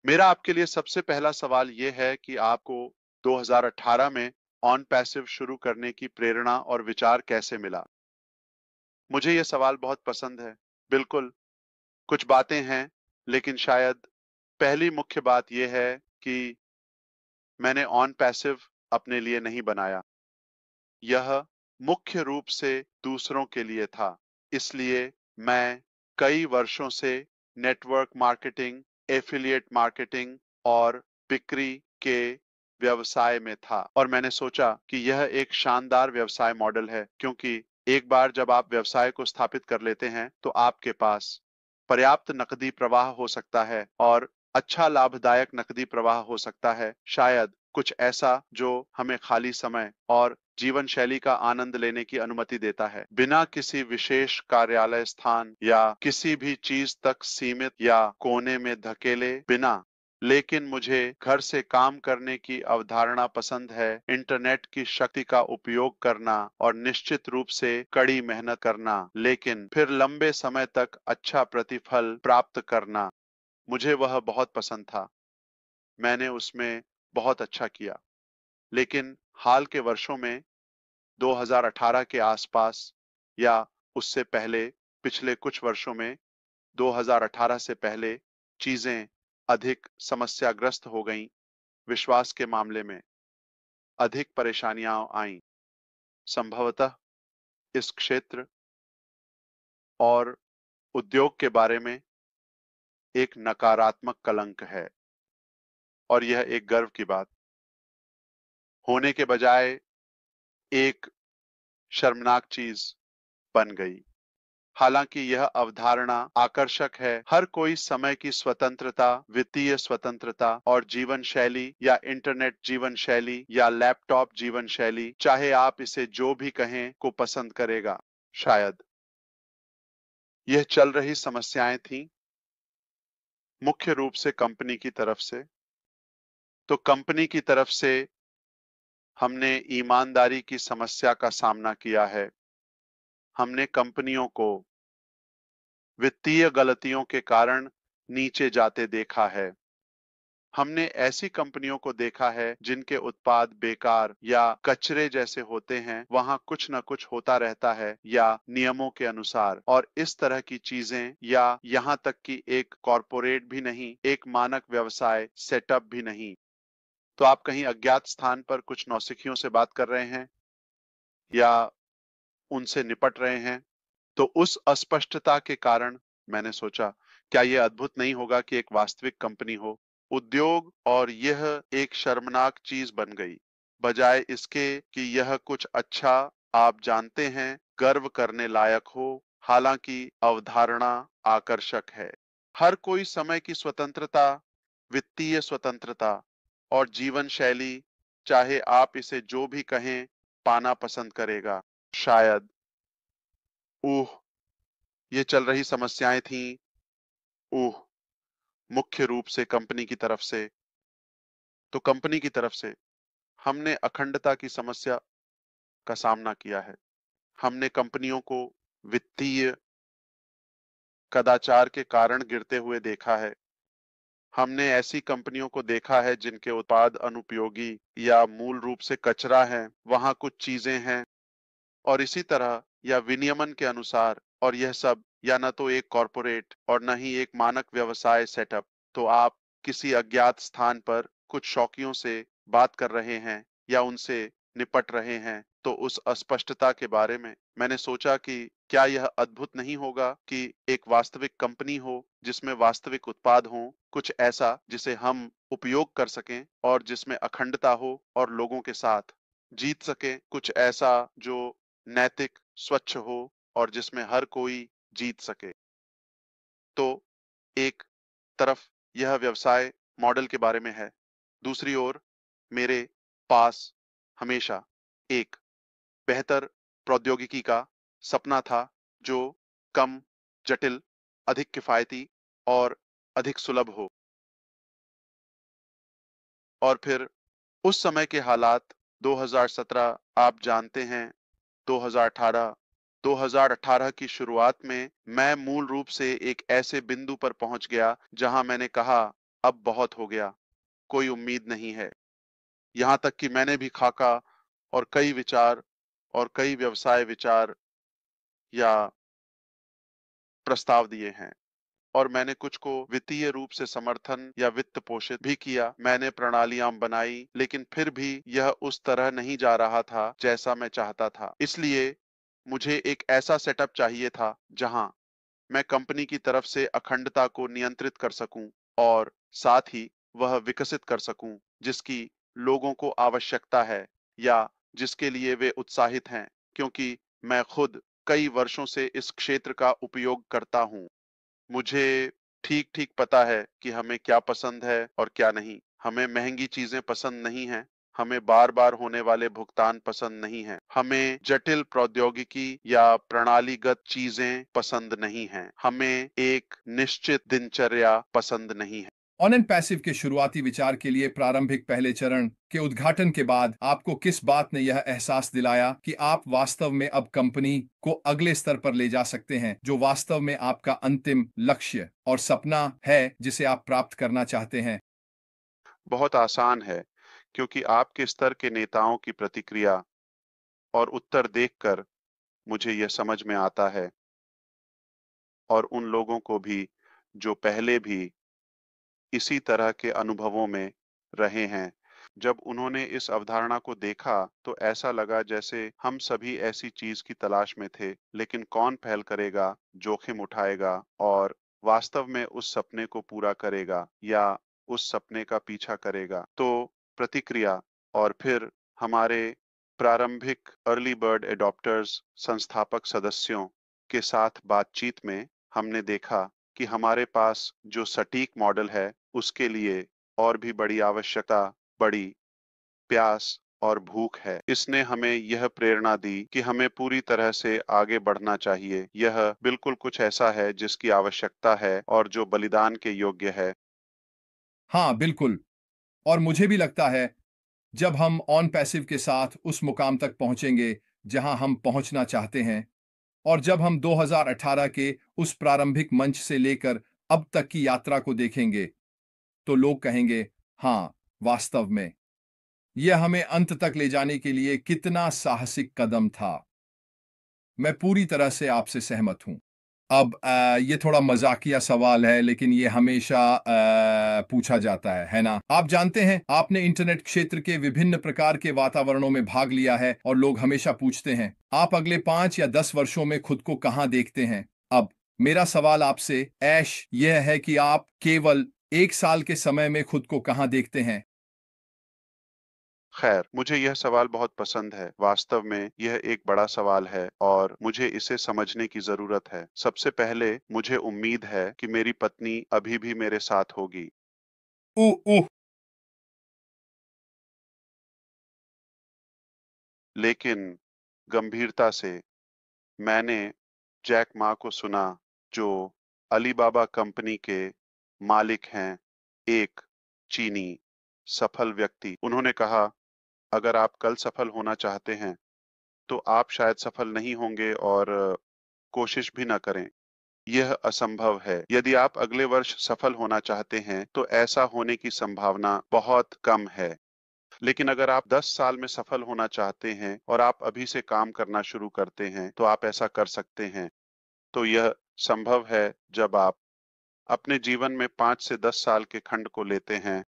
मेरा आपके लिए सबसे पहला सवाल ये है कि आपको 2018 में ऑन पैसिव शुरू करने की प्रेरणा और विचार कैसे मिला? मुझे ये सवाल बहुत पसंद है। बिल्कुल, कुछ बातें हैं, लेकिन शायद पहली मुख्य बात ये है कि मैंने ऑन पैसिव अपने लिए नहीं बनाया। यह मुख्य रूप से दूसरों के लिए था। इसलिए मैं कई वर्षों से नेटवर्क मार्केटिंग, एफिलिएट मार्केटिंग और बिक्री के व्यवसाय में था और मैंने सोचा कि यह एक शानदार व्यवसाय मॉडल है क्योंकि एक बार जब आप व्यवसाय को स्थापित कर लेते हैं तो आपके पास पर्याप्त नकदी प्रवाह हो सकता है और अच्छा लाभदायक नकदी प्रवाह हो सकता है। शायद कुछ ऐसा जो हमें खाली समय और जीवन शैली का आनंद लेने की अनुमति देता है, बिना किसी विशेष कार्यालय स्थान या किसी भी चीज तक सीमित या कोने में धकेले बिना। लेकिन मुझे घर से काम करने की अवधारणा पसंद है, इंटरनेट की शक्ति का उपयोग करना और निश्चित रूप से कड़ी मेहनत करना, लेकिन फिर लंबे समय तक अच्छा प्रतिफल प्राप्त करना। मुझे वह बहुत पसंद था। मैंने उसमें बहुत अच्छा किया। लेकिन हाल के वर्षों में 2018 के आसपास या उससे पहले पिछले कुछ वर्षों में 2018 से पहले चीजें अधिक समस्याग्रस्त हो गईं। विश्वास के मामले में अधिक परेशानियां आईं। संभवतः इस क्षेत्र और उद्योग के बारे में एक नकारात्मक कलंक है और यह एक गर्व की बात होने के बजाय एक शर्मनाक चीज बन गई। हालांकि यह अवधारणा आकर्षक है। हर कोई समय की स्वतंत्रता, वित्तीय स्वतंत्रता और जीवन शैली या इंटरनेट जीवन शैली या लैपटॉप जीवन शैली, चाहे आप इसे जो भी कहें, को पसंद करेगा। शायद यह चल रही समस्याएं थीं, मुख्य रूप से कंपनी की तरफ से। तो कंपनी की तरफ से हमने ईमानदारी की समस्या का सामना किया है। हमने कंपनियों को वित्तीय गलतियों के कारण नीचे जाते देखा है। हमने ऐसी कंपनियों को देखा है जिनके उत्पाद बेकार या कचरे जैसे होते हैं, वहां कुछ न कुछ होता रहता है या नियमों के अनुसार, और इस तरह की चीजें, या यहां तक कि एक कॉरपोरेट भी नहीं, एक मानक व्यवसाय सेटअप भी नहीं। तो आप कहीं अज्ञात स्थान पर कुछ नौसिखियों से बात कर रहे हैं या उनसे निपट रहे हैं। तो उस अस्पष्टता के कारण मैंने सोचा, क्या यह अद्भुत नहीं होगा कि एक वास्तविक कंपनी हो, उद्योग, और यह एक शर्मनाक चीज बन गई, बजाय इसके कि यह कुछ अच्छा, आप जानते हैं, गर्व करने लायक हो। हालांकि अवधारणा आकर्षक है। हर कोई समय की स्वतंत्रता, वित्तीय स्वतंत्रता और जीवन शैली, चाहे आप इसे जो भी कहें, पाना पसंद करेगा। शायद ओह, ये चल रही समस्याएं थीं। ओह, मुख्य रूप से कंपनी की तरफ से। तो कंपनी की तरफ से हमने अखंडता की समस्या का सामना किया है। हमने कंपनियों को वित्तीय कदाचार के कारण गिरते हुए देखा है। हमने ऐसी कंपनियों को देखा है जिनके उत्पाद अनुपयोगी या मूल रूप से कचरा है, वहां कुछ चीजें हैं और इसी तरह, या विनियमन के अनुसार, और यह सब या न तो एक कॉरपोरेट और न ही एक मानक व्यवसाय सेटअप। तो आप किसी अज्ञात स्थान पर कुछ शौकियों से बात कर रहे हैं या उनसे निपट रहे हैं। तो उस अस्पष्टता के बारे में मैंने सोचा कि क्या यह अद्भुत नहीं होगा कि एक वास्तविक कंपनी हो जिसमें वास्तविक उत्पाद हो, कुछ ऐसा जिसे हम उपयोग कर सकें और जिसमें अखंडता हो और लोगों के साथ जीत सके, कुछ ऐसा जो नैतिक, स्वच्छ हो और जिसमें हर कोई जीत सके। तो एक तरफ यह व्यवसाय मॉडल के बारे में है, दूसरी ओर मेरे पास हमेशा एक बेहतर प्रौद्योगिकी का सपना था जो कम जटिल, अधिक किफायती और अधिक सुलभ हो। और फिर उस समय के हालात, 2017, आप जानते हैं, 2018, 2018 की शुरुआत में मैं मूल रूप से एक ऐसे बिंदु पर पहुंच गया जहां मैंने कहा, अब बहुत हो गया, कोई उम्मीद नहीं है। यहाँ तक कि मैंने भी खाका और कई विचार और कई व्यवसाय विचार या प्रस्ताव दिए हैं और मैंने कुछ को वित्तीय रूप से समर्थन या वित्त पोषित भी किया। मैंने प्रणालियां बनाई, लेकिन फिर भी यह उस तरह नहीं जा रहा था जैसा मैं चाहता था। इसलिए मुझे एक ऐसा सेटअप चाहिए था जहां मैं कंपनी की तरफ से अखंडता को नियंत्रित कर सकूं और साथ ही वह विकसित कर सकूं जिसकी लोगों को आवश्यकता है या जिसके लिए वे उत्साहित हैं, क्योंकि मैं खुद कई वर्षों से इस क्षेत्र का उपयोग करता हूं। मुझे ठीक-ठीक पता है कि हमें क्या पसंद है और क्या नहीं। हमें महंगी चीजें पसंद नहीं हैं। हमें बार-बार होने वाले भुगतान पसंद नहीं हैं। हमें जटिल प्रौद्योगिकी या प्रणालीगत चीजें पसंद नहीं हैं। हमें एक निश्चित दिनचर्या पसंद नहीं है। ऑन एंड पैसिव के शुरुआती विचार के लिए प्रारंभिक पहले चरण के उद्घाटन के बाद आपको किस बात ने यह एहसास दिलाया कि आप वास्तव में अब कंपनी को अगले स्तर पर ले जा सकते हैं, जो वास्तव में आपका अंतिम लक्ष्य और सपना है जिसे आप प्राप्त करना चाहते हैं? बहुत आसान है, क्योंकि आपके स्तर के नेताओं की प्रतिक्रिया और उत्तर देखकर मुझे यह समझ में आता है और उन लोगों को भी जो पहले भी इसी तरह के अनुभवों में रहे हैं। जब उन्होंने इस अवधारणा को देखा तो ऐसा लगा जैसे हम सभी ऐसी चीज की तलाश में थे, लेकिन कौन पहल करेगा, जोखिम उठाएगा और वास्तव में उस सपने को पूरा करेगा या उस सपने का पीछा करेगा। तो प्रतिक्रिया और फिर हमारे प्रारंभिक अर्ली बर्ड एडॉप्टर्स संस्थापक सदस्यों के साथ बातचीत में हमने देखा कि हमारे पास जो सटीक मॉडल है उसके लिए और भी बड़ी आवश्यकता, बड़ी प्यास और भूख है। इसने हमें यह प्रेरणा दी कि हमें पूरी तरह से आगे बढ़ना चाहिए। यह बिल्कुल कुछ ऐसा है जिसकी आवश्यकता है और जो बलिदान के योग्य है। हाँ, बिल्कुल। और मुझे भी लगता है जब हम ऑन पैसिव के साथ उस मुकाम तक पहुंचेंगे जहां हम पहुंचना चाहते हैं, और जब हम 2018 के उस प्रारंभिक मंच से लेकर अब तक की यात्रा को देखेंगे, तो लोग कहेंगे, हाँ, वास्तव में यह हमें अंत तक ले जाने के लिए कितना साहसिक कदम था। मैं पूरी तरह से आपसे सहमत हूँ। अब ये थोड़ा मजाकिया सवाल है, लेकिन ये हमेशा पूछा जाता है ना? आप जानते हैं, आपने इंटरनेट क्षेत्र के विभिन्न प्रकार के वातावरणों में भाग लिया है और लोग हमेशा पूछते हैं, आप अगले 5 या 10 वर्षों में खुद को कहाँ देखते हैं? अब मेरा सवाल आपसे, ऐश, यह है कि आप केवल 1 साल के समय में खुद को कहाँ देखते हैं? खैर, मुझे यह सवाल बहुत पसंद है। वास्तव में यह एक बड़ा सवाल है और मुझे इसे समझने की जरूरत है। सबसे पहले मुझे उम्मीद है कि मेरी पत्नी अभी भी मेरे साथ होगी। उह, लेकिन गंभीरता से, मैंने जैक मा को सुना, जो अलीबाबा कंपनी के मालिक हैं, एक चीनी सफल व्यक्ति। उन्होंने कहा, अगर आप कल सफल होना चाहते हैं तो आप शायद सफल नहीं होंगे और कोशिश भी ना करें। यह असंभव है। यदि आप अगले वर्ष सफल होना चाहते हैं तो ऐसा होने की संभावना बहुत कम है। लेकिन अगर आप 10 साल में सफल होना चाहते हैं और आप अभी से काम करना शुरू करते हैं तो आप ऐसा कर सकते हैं। तो यह संभव है जब आप अपने जीवन में 5 से 10 साल के खंड को लेते हैं